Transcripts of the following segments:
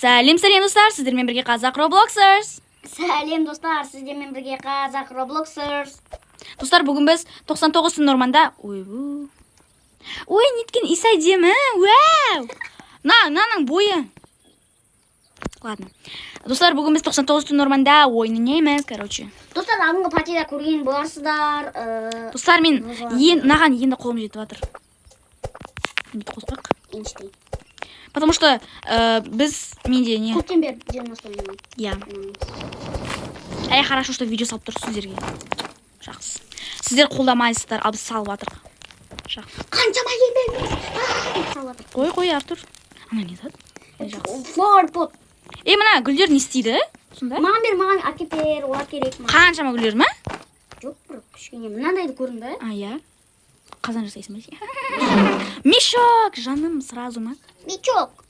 Сәлем достар, сіздермен бірге қазақ Robloxers. Сәлем достар, сіздермен бірге қазақ Robloxers. Достар, бүгін біз 99 норманда... Ой, неткен Исай демі, вау! Наның бойы. Ладно. Достар, бүгін біз 99 норманда ойын ойнаймыз, короче. Достар, алдыңғы партияда көрген боларсыздар. Достар, мен наған енді қолым жетіп жатыр. Бүйті қосқақ. Эйнштейн. Потому что біз менде не... Көптен бері 90 ойнаймын. Я. Хорошо, что видео салып тұрсыз сіздерге. Жақсы. Сіздер қолдамайсыздар, ал біз салып жатырық. Жақсы. Қаншама еңбегіміз салып жатыр. Қой, Артур. Ана не зат? Флорпот. Мына гүлдер не істейді? Сонда? Маған әкеп бер, олар керек. Қаншама гүлдер ма? Жоқ, бір кішкене. Мынандайды көрінді. Я. Қазан жасайсың ба? Мешок! Жаным сразу ма? Мечок.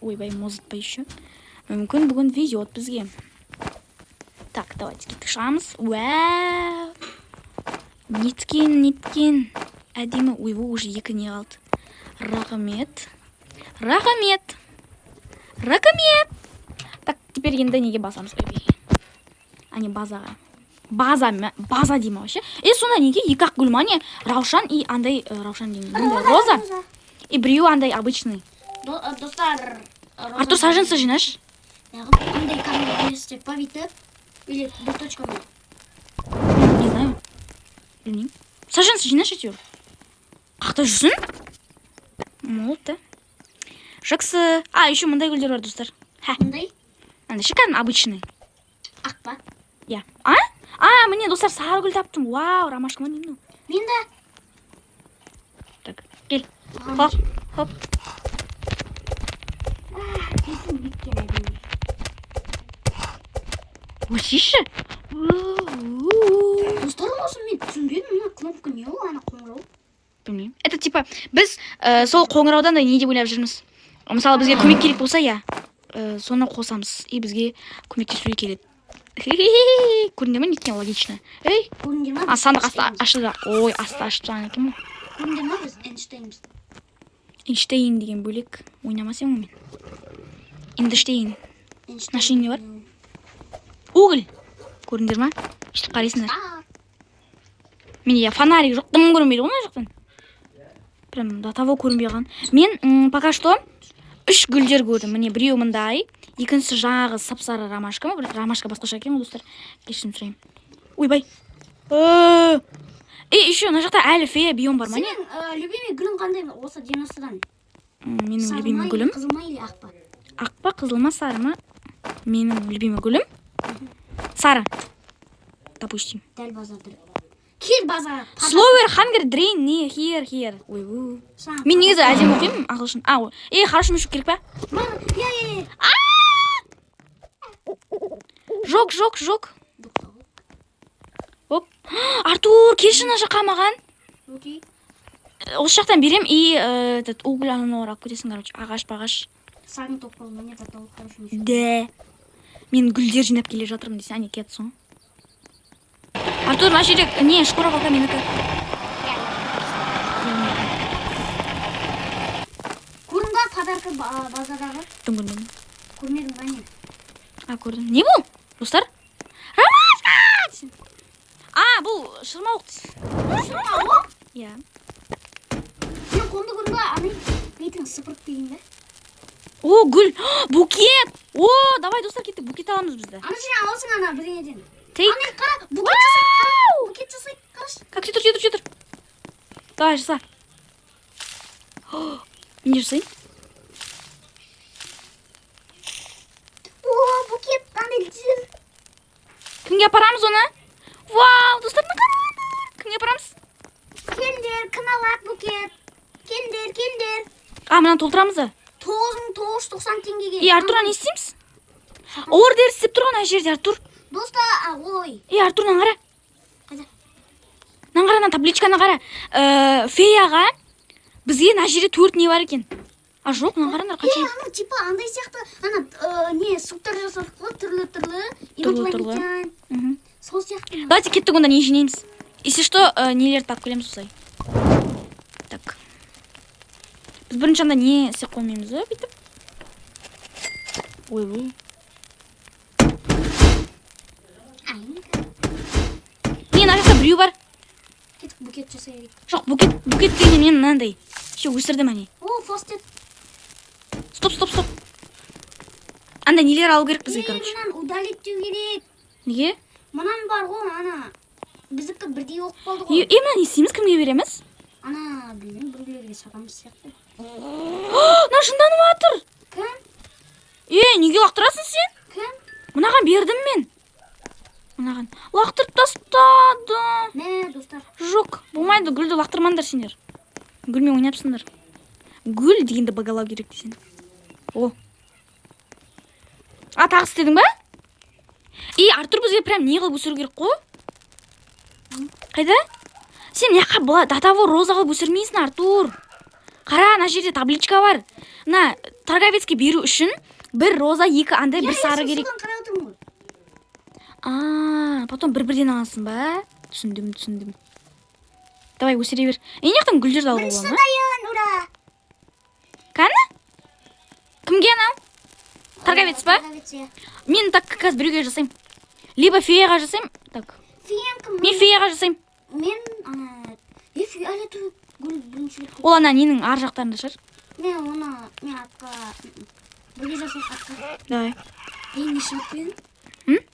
Ойбай, мозытпай еще. Мүмкін бүгін везет бізге. Так, давайте кеттік Вау! Неткен. Әдемі. Ойбай, уже екі не қалды. Рахмет. Так, теперь енді неге басамыз? Ойбай. Ане базаға. База деймін вообще. Сонда неге екі-ақ гүл ма не? Раушан и андай раушан деймін. Роза. И біреу андай обычный. Достар. Артур, саженцы жинаш? Андай камера істеп повитіп. Или бір точка ма? Не знаю. Білмеймін. Саженцы жинаш әйтеуір. Қақта жүрсің? Молд, да? Жақсы. Еще мындай гүлдер бар, достар. Мындай? Андай шикарный, обычный. Ақ па? Я. Міне, достар, сары гүл таптым. Вау, ромашка ма деймін. Мен де. Так, кел. Хоп. Кесін біткен әдемі. Өсейші? Достарым осы мен түсінбедім, мына кнопка не ол, ана қоңырау? Білмеймін. Это типа, біз сол қоңыраудан да не деп ойлап жүрміз. Мысалы, бізге көмек керек болса, соны қосамыз. И бізге көмектесуге келеді. Көрінді ме, неткен логично. Көрінді ма? Сандық ашылды. Ой, асты ашып тұрған екен ма? Көрінді ма біз Эйнштейнбіз? Эйнштейн деген бөлек. Ойнамасың мен. Эйнштейн. Нашың не бар? Угіл. Көріндер ма? Үштіп қарайсыңдар. Мен фонарик жоқ, дым көрінбейді ғой мына жақтан. Прям до того көрінбей қалған. Мен пока что 3 гүлдер көрдім. Міне біреу мындай, екіншісі жаңағы сап-сары ромашка ма? Ромашка басқаша екен ғой, достар. Кешірім сұрайын. Ойбай. Еще мына жақта әлі фея биом бар ма не? Сенің любимый гүлің қандай осы 90-дан? Менің любимый гүлім? Қызыл ма или ақ па? Ақ па, қызыл ма, сары ма? Менің любимый гүлім? Сары. Допустим. Дәл базарды. Кел базар. Slower, hunger, drain, не, here. Ой. Мен негізі әдем оқимын, ағылшын. Хорошо мешок керек па? Я. Жоқ. Оп. Артур, келші мына жаққа маған. Окей. Осы жақтан берем, и угол ананы орап кетесің, короче. Ағаш. Сағын топ қолына не татау, хорошо мешок. Да. Мен гүлдер жинап келе жатырмын десе, әне кетсің. Артур, мына жерде не, шкура қалқа менікі. Көрдің ба подарка базадағы? Көрмедім. Көрмедің ба не? Көрдім. Не бұл? Достар? Ромашка! Бұл шырмауық. Шырмауық? Я. Сен қонды көрдің ба? Аны бетің сыпырып деген бе? Гүл. Букет. Давай, достар, кеттік. Букет аламыз бізді. Аны сен аласың ана бірдеңеден. Тейк. Аны қара, букет жасай. Қараш. Как жетір. Давай, жаса. Не жасайын? Букет, аны жер. Кімге апарамыз оны? Вау, достар, кімге апарамыз? Келдер, кыналат букет. Келдер. Мынаны толтырамыз да. 9990 теңгеге. Артур, не істейміз? Ордер істеп тұрған ай жерде, Артур. Доста, ой. Артур, нан Қайда? қара, табличканы қара. Феяға бізге мына жерде 4 не бар екен. Жоқ, нан қараңдар қанша. Аны типа андай сияқты, ана не суптар жасадық қой, түрлі. Инопланетян. Сол сияқты. Давайте кеттік онда не жинаймыз. Если что, нелерді тап келеміз осылай. Так. Біз бірінші анда не істеп қоймаймыз, бүйтіп. ойбой. Мен ана жақта біреу бар. Кетіп букет жасайық. Жоқ, букет дегенде мен мынандай. Еще өсірдім әне. О, фастет. Стоп. Анда нелер алу керек бізге, короче. Мынаны удалить деу керек. Неге? Мынан бар ғой, ана. Біздікі бірдей оқып қалды ғой. Мына не істейміз, кімге береміз? Ана, білмеймін, біреулерге сатамыз сияқты. Мына жынданып жатыр. Кім? Неге лақтырасың сен? Кім? Мынаған бердім мен. Мынаған. Лақтырып тастады. Не, достар? Жоқ, болмайды, гүлді лақтырмаңдар сендер. Гүлмен ойнапсыңдар. Гүл дегенді бағалау керек дейсің. О. Тағы істедің ба? Артур бізге прям не қылып өсіру керек қой? Қайда? Сен яқа датаво роза қылып өсірмейсің, Артур. Қара, ана жерде табличка бар. Мына торговецке беру үшін бір роза, екі андай, бір сары керек. Потом бір-бірден аласың ба? Түсіндім. Давай, өсіре бер. Наяқтан гүлдерді алып Бірінші оламын. дайын, ура! Кәні? Кімге анау? Торговец па? Торговец, иә. Мен так қазір біреуге жасаймын. Либо феяға жасаймын. Так. Феяң кім? Мен феяға жасаймын. Мен, ана... Әлі тұр гүл бірінші. Ол ана ненің ар жақтарында шығар. Не, оны, мен атқа... Бірге жасайық атқа. Давай. Неше аткен?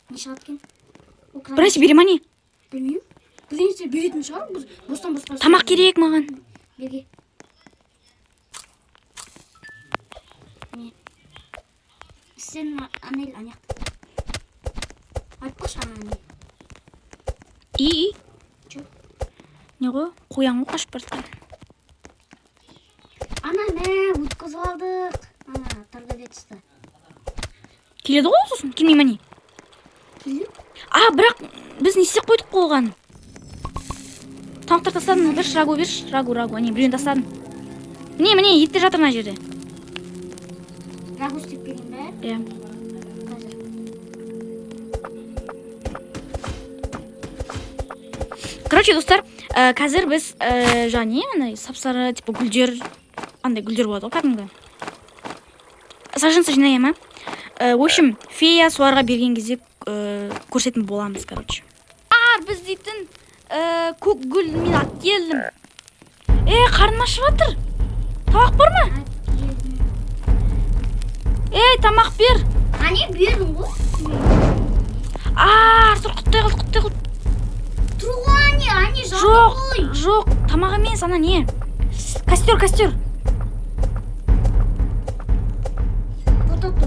Неше аткен? Бірайсы берем ане? Білмеймін. Біліңізде беретін шығар, біз бостан. Тамақ керек маған. Берге. Не? Сен анел аяқты. Айтпашы ана. Чо? Не ғой? Қоян ғой қашып бартқан. Ана, не, өткізіп алдық. Ана, торговецті. Келеді ғой сосын? Келмей ма не? Келді? Бірақ біз не істеп қойдық қойған? Тамақтар тастадым, берші, рагу берші. Рагу. Ане, біреуін тастадым. Міне, етте жатыр мына жерде. Рагу істеп берейін бе? Иә. Қазір. Короче, достар, қазір біз жаңа андай сап-сары типа гүлдер, андай гүлдер болады ғой кәдімгі. Саженцы жинаймын. В общем, фея соларға берген кезде көрсететін боламыз, короче. Біз дейтін көк гүл мен алып келдім. Қарным ашып жатыр. Тамақ бар ма? Тамақ бер. Ане, бердің ғой. Артур құттай қылды. Тұру ғой, ане, жағы ғой. Жоқ, тамақ емес, ана не? Костер. Потото.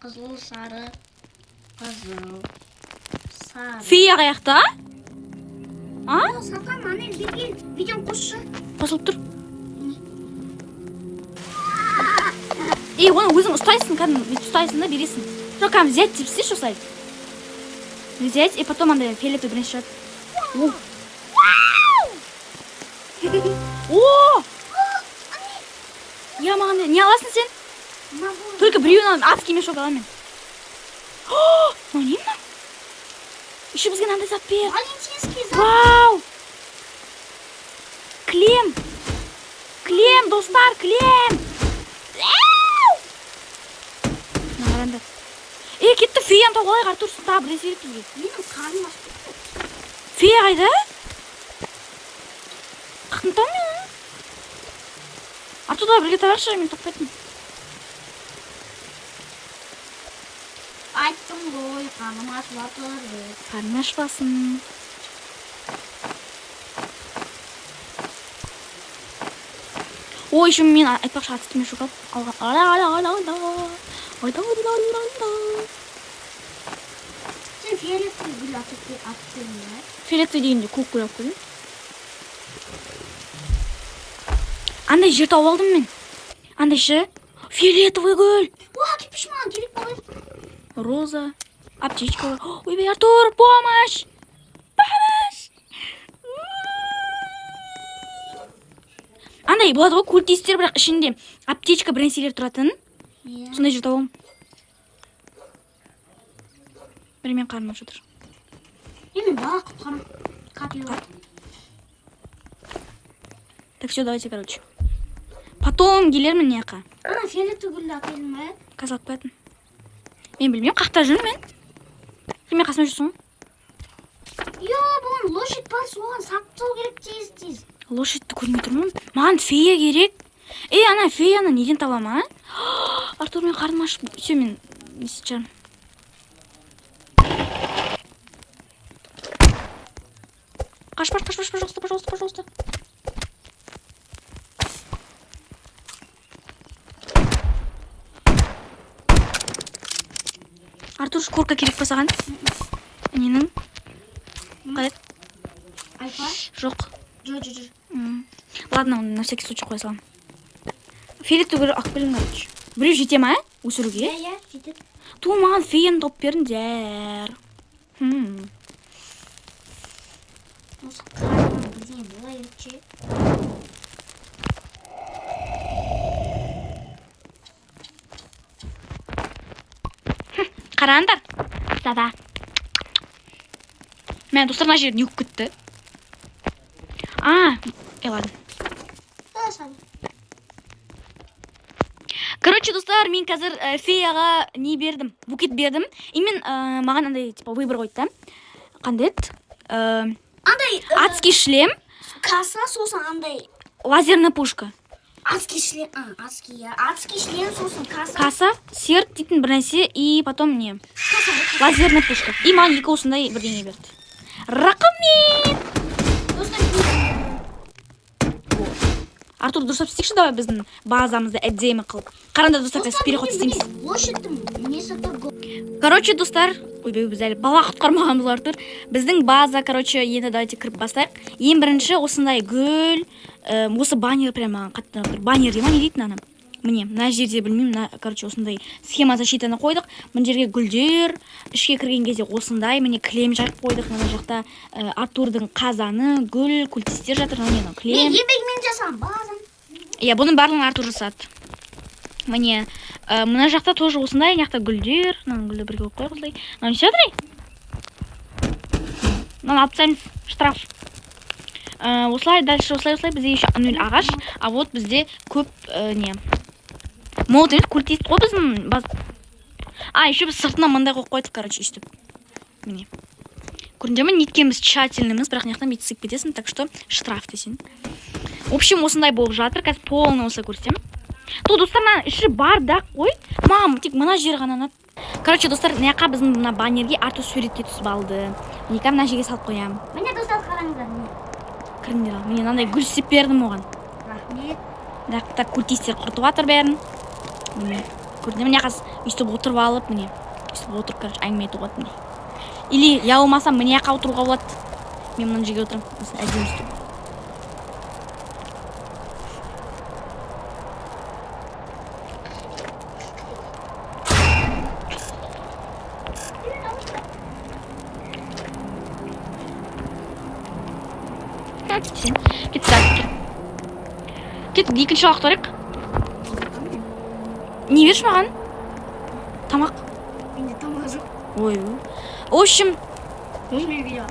Қызыл сары. Фея қаяқта? Сатам, ане, берген. Видеом қосшы. Қосылып тұр. Оны өзің ұстайсың, кәдімгі ұстайсың да бересің. Жоқ, кәдімгі взять деп істейші осылай. Взять, и потом андай фиолетовый бірінші шығады. О! Я маған не аласың сен? Только біреуін алам, адский мешок аламын мен. Не мына? Еще бізге мынандай зат бер. Валентинский зат. Вау! Клем, достар, клем! Қараңдар. Кетті феяны тауып алайық, Артур, тағы біресе керек бізге. Менің қарным ашты. Фея қайда? Қақнытам мен. Артур, бірге табақшы, мен таппайтын. Айттым ғой, қарным ашып жатыр. Қарным ашпасын. Ой, еще мен айтпақшы адский мешок алып. Сен фиолетовый гүл атып келдің бе? Фиолетовый дегенде көк гүл алып келдім. Андай жер тауып алдым мен. Андай ше. Фиолетовый гүл. Уа, кепіш маған керек болай. Роза. Аптечка. Ойбай, Артур, помощь! Помощь! Андай болады ғой, культистер, бірақ ішінде аптечка бір нәрселер тұратын. Сондай жер тауып алдым. Бір мен қарным жатыр. Мен бала құтқарым. Капила. Так, все, давайте, короче. Потом келермін неяқа. Ана фиолетовый гүлді апелдің ма? Қазір алып қоятын. Мен білмеймін, қақта жүрмін мен. Сен мен қасыма жүрсің ғой? Бұған лошадь бар, соған сақтау керек тез. Лошадьті көрмей тұрмын. Маған фея керек. Ана феяны неден табам, а? Артур, мен қарным ашып. Все, мен не сейчас. Қаш, пожалуйста. Артур, шкурка керек па саған? Ненің? Қайт? Айпа? Жоқ. Жүр. Ладно, на всякий случай қоя салам. Фиолетовый гүл алып келдім, короче. Біреу жете ма, өсіруге? Иә, жетеді. Ту, маған феяны тауып беріңдер. Осы қарынан бірдеңе болай өтше. Қараңдар. Да. Мен достар мына жерден юк кетті. Ладно. Короче, достар, мен қазір феяға не бердім? Букет бердім. И мен маған андай, типа, выбор қойды да. Қандай еді? Андай... Адский шлем. Каса сосын андай... Лазерная пушка. Адский шлем... Адский шлем сосын каса. Каса, серт дейтін бір нәрсе, и потом не? Лазерная пушка. И маған екі осындай бірдеңе берді. Рақымет! Артур, дұрыстап істейікші, давай біздің базамызды әдемі қылып. Қараңдар, достар, қазір переход істейміз. Лошадьтың несі тұр. Короче, достар, ойбай, біз әлі бала құтқармағанбыз, Артур. Біздің база, короче, енді давайте кіріп бастайық. Ең бірінші осындай гүл, осы баннер прямо қатты бір баннер дей ма, не дейтін ана? Міне, мына жерде білмеймін, короче, осындай схема защитаны қойдық. Мына жерге гүлдер, ішке кірген кезде осындай, міне кілем жайып қойдық. Мына жақта Артурдың қазаны, гүл, культистер жатыр, міне кілем. Мен еңбегімен жасам, базам. Иә, бұның барлығын Артур жасады. Міне, мына жақта тоже осындай, мына жақта гүлдер. Мына гүлді бірге қойып қойық осылай. Мына не сәдірей? Мына алып тастаймыз, штраф. Осылай, дальше осылай, бізде еще 0 ағаш. А вот бізде көп не? Молот емес, культист қой біздің баз. Еще біз сыртына мындай қойып қойдық, короче, үстіп. Міне. Көрінде ме, неткенбіз тщательнымыз, бірақ наяқтан бейті сып кетесің, так что штраф десен. В общем, осындай болып жатыр, қазір полный осылай көрсетем. То, достар, іші бар да қой. Мам, тек мына жер ғана ұнады. Короче, достар, наяққа біздің мына баннерге Артур суретке түсіп алды. Нека мына жерге салып қоям. Міне, достар, қараңыздар. Кіріңдер ал. Мен андай гүл істеп бердім оған. Рахмет. Так, культистер құртып жатыр бәрін. Міне. Көрдіңдер ме, неқаз өйстіп отырып алып, міне. Өйстіп отырып, короче, әңгіме етіп отырып, міне. Или я болмасам міне яққа отыруға болады. Мен мына жерге отырам. Әдемі үстіп. Кет, екінші лақ тарық. Не берші маған? Тамақ. Менде тамақ жоқ. Ой. В общем, Осымен видео.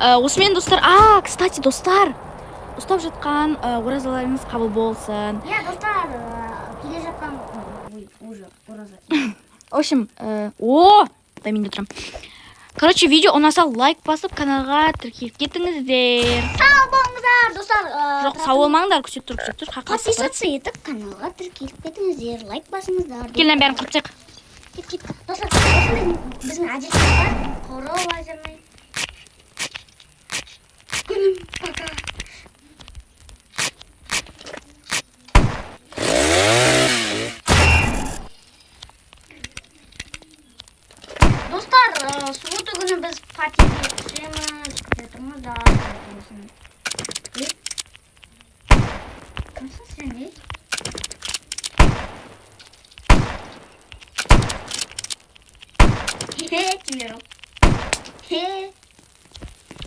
осымен, достар. Кстати, достар. Ұстап жатқан оразаларыңыз қабыл болсын. Иә, достар, келе жатқан... Уже, ораза. В общем, дай мен де тұрам. Короче, видео ұнаса лайк басып, каналға тіркеліп кетіңіздер. Сау болыңыздар, достар. Жоқ, сау болмаңдар, күсеп тұр. Подписаться етіп, каналға тіркеліп кетіңіздер. Лайк басыңыздар. Келін бәрін құртсақ. Кет. Достар, осындай біздің әдетіміз бар. Қорау лазерный. Күнім, пока. Достар, суыты күні біз патентке түсеміз. Күтетіңіздер. Sen ne? Bilmiyorum.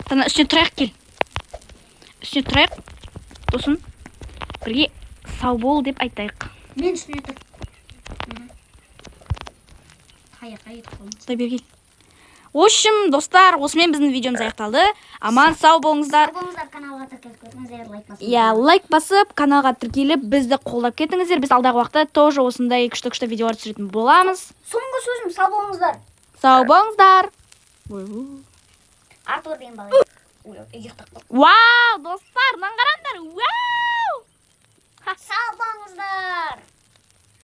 Sana üstüne тұрайық кел. Üstüne тұрайық. Сосын бірге сау бол деп айтайық. Мен üstüne тұр. Hayır. Ұстай бер кел. В общем, достар, осымен біздің видеомыз аяқталды. Аман сау болыңыздар. Болыңыздар, каналға тіркеліп көріңіздер, лайк басыңыздар. Иә, лайк басып, каналға тіркеліп, бізді қолдап кетіңіздер. Біз алдағы уақытта тоже осындай күшті видеолар түсіретін боламыз. Соңғы сөзім, сау болыңыздар. Сау болыңыздар. Артур деген бала. Вау, достар, мынаны қараңдар. Вау! Сау болыңыздар.